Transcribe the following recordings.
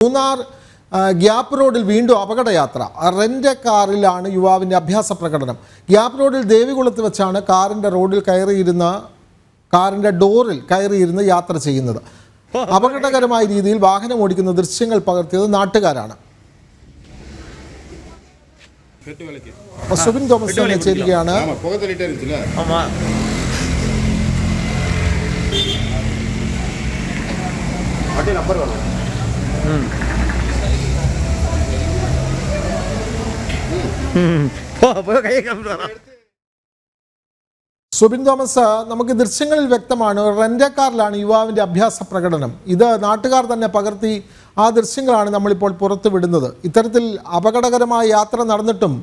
Munnar gap റോഡിൽ വീണ്ടും അപകടയാത്ര. Rent കാറിലാണ് യുവാവിൻ്റെ അഭ്യാസ പ്രകടനം. ഗ്യാപ്പ് റോഡിൽ ദേവികുളത്ത് വെച്ചാണ് കാറിൻ്റെ ഡോറിൽ കയറിയിരുന്ന് യാത്ര ചെയ്യുന്നത്. അപകടകരമായ രീതിയിൽ വാഹനം ഓടിക്കുന്ന ദൃശ്യങ്ങൾ പകർത്തിയത് നാട്ടുകാരാണ്. സുബിൻ തോമസ് ചേരുകയാണ്. സുബിൻ തോമസ്, നമുക്ക് ദൃശ്യങ്ങളിൽ വ്യക്തമാണ് റെൻ്റ് കാറിലാണ് യുവാവിൻ്റെ അഭ്യാസ പ്രകടനം. ഇത് നാട്ടുകാർ തന്നെ പകർത്തി ആ ദൃശ്യങ്ങളാണ് നമ്മളിപ്പോൾ പുറത്തു വിടുന്നത്. ഇത്തരത്തിൽ അപകടകരമായ യാത്ര നടന്നിട്ടും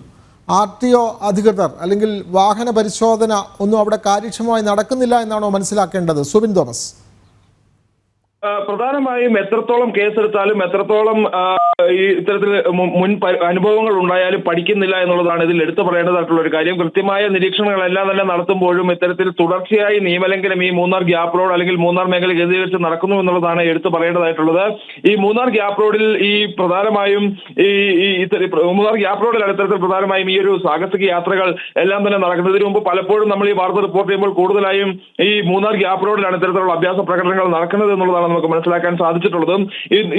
RTO അധികൃതർ അല്ലെങ്കിൽ വാഹന പരിശോധന ഒന്നും അവിടെ കാര്യക്ഷമമായി നടക്കുന്നില്ല എന്നാണോ മനസ്സിലാക്കേണ്ടത്? സുബിൻ തോമസ്, പ്രധാനമായും എത്രത്തോളം കേസെടുത്താലും എത്രത്തോളം ഈ ഇത്തരത്തിൽ മുൻ അനുഭവങ്ങൾ ഉണ്ടായാലും പഠിക്കുന്നില്ല എന്നുള്ളതാണ് ഇതിൽ എടുത്തു പറയേണ്ടതായിട്ടുള്ള ഒരു കാര്യം. കൃത്യമായ നിരീക്ഷണങ്ങളെല്ലാം തന്നെ നടത്തുമ്പോഴും ഇത്തരത്തിൽ തുടർച്ചയായി നിയമലംഘനം ഈ മൂന്നാർ ഗ്യാപ്പ് റോഡ് അല്ലെങ്കിൽ മൂന്നാർ മേഖല കേന്ദ്രീകരിച്ച് നടക്കുന്നു എന്നുള്ളതാണ് എടുത്തു പറയേണ്ടതായിട്ടുള്ളത്. ഈ മൂന്നാർ ഗ്യാപ്പ് റോഡിൽ ഈ പ്രധാനമായും മൂന്നാർ ഗ്യാപ്പ് റോഡിലാണ് ഇത്തരത്തിൽ പ്രധാനമായും ഈ ഒരു സാഹസിക യാത്രകൾ എല്ലാം തന്നെ നടക്കുന്നതിന് മുമ്പ് പലപ്പോഴും നമ്മൾ ഈ വാർത്ത റിപ്പോർട്ട് ചെയ്യുമ്പോൾ കൂടുതലായും ഈ മൂന്നാർ ഗ്യാപ്പ് റോഡിലാണ് ഇത്തരത്തിലുള്ള അഭ്യാസ പ്രകടനങ്ങൾ നടക്കുന്നത് എന്നുള്ളതാണ് നമുക്ക് മനസ്സിലാക്കാൻ സാധിച്ചിട്ടുള്ളതും.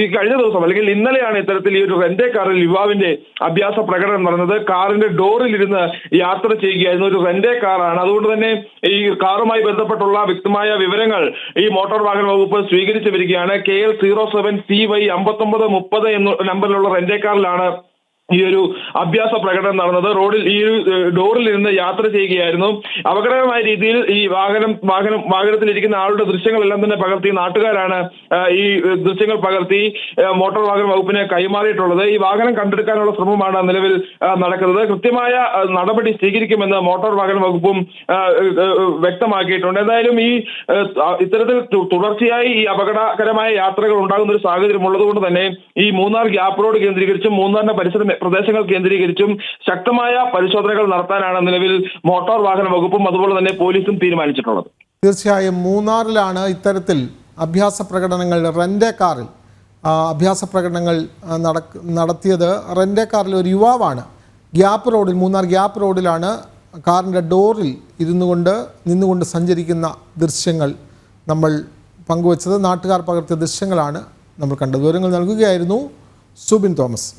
ഈ കഴിഞ്ഞ ദിവസം അല്ലെങ്കിൽ ഇന്നലെയാണ് ഇത്തരത്തിൽ ഈ ഒരു റെൻ്റ് കാറിൽ യുവാവിന്റെ അഭ്യാസ പ്രകടനം നടന്നത്. കാറിന്റെ ഡോറിൽ ഇരുന്ന് യാത്ര ചെയ്യുകയായിരുന്നു. ഒരു റെൻ്റ് കാറാണ്, അതുകൊണ്ട് തന്നെ ഈ കാറുമായി ബന്ധപ്പെട്ടുള്ള വ്യക്തമായ വിവരങ്ങൾ ഈ മോട്ടോർ വാഹന വകുപ്പ് സ്വീകരിച്ചു വരികയാണ്. KL 07CY 5930 എന്ന നമ്പറിലുള്ള റെൻ്റ് കാറിലാണ് ഈ ഒരു അഭ്യാസ പ്രകടനം നടന്നത്. റോഡിൽ ഈ ഡോറിൽ ഇരുന്ന് യാത്ര ചെയ്യുകയായിരുന്നു. അപകടകരമായ രീതിയിൽ ഈ വാഹനത്തിലിരിക്കുന്ന ആളുടെ ദൃശ്യങ്ങളെല്ലാം തന്നെ പകർത്തി നാട്ടുകാരാണ് ഈ ദൃശ്യങ്ങൾ പകർത്തി മോട്ടോർ വാഹന വകുപ്പിനെ കൈമാറിയിട്ടുള്ളത്. ഈ വാഹനം കണ്ടെടുക്കാനുള്ള ശ്രമമാണ് നിലവിൽ നടക്കുന്നത്. കൃത്യമായ നടപടി സ്വീകരിക്കുമെന്ന് മോട്ടോർ വാഹന വകുപ്പും വ്യക്തമാക്കിയിട്ടുണ്ട്. എന്തായാലും ഈ ഇത്തരത്തിൽ തുടർച്ചയായി ഈ അപകടകരമായ യാത്രകൾ ഉണ്ടാകുന്ന ഒരു സാഹചര്യം ഉള്ളതുകൊണ്ട് തന്നെ ഈ മൂന്നാർ ഗ്യാപ്പ് റോഡ് കേന്ദ്രീകരിച്ചും മൂന്നാറിന്റെ പരിസര പ്രദേശങ്ങൾ കേന്ദ്രീകരിച്ചും ശക്തമായ പരിശോധനകൾ നടത്താനാണ് നിലവിൽ മോട്ടോർ വാഹന വകുപ്പും അതുപോലെ തന്നെ പോലീസും തീരുമാനിച്ചിട്ടുള്ളത്. തീർച്ചയായും മൂന്നാറിലാണ് ഇത്തരത്തിൽ അഭ്യാസ പ്രകടനങ്ങൾ റെൻ്റ് കാറിൽ അഭ്യാസ പ്രകടനങ്ങൾ നടത്തിയത്. റെൻ്റ് കാറിൽ ഒരു യുവാവാണ് ഗ്യാപ്പ് റോഡിൽ മൂന്നാർ ഗ്യാപ്പ് റോഡിലാണ് കാറിൻ്റെ ഡോറിൽ നിന്നുകൊണ്ട് സഞ്ചരിക്കുന്ന ദൃശ്യങ്ങൾ നമ്മൾ പങ്കുവച്ചത്. നാട്ടുകാർ പകർത്തിയ ദൃശ്യങ്ങളാണ് നമ്മൾ കണ്ടത്. വിവരങ്ങൾ നൽകുകയായിരുന്നു സുബിൻ തോമസ്.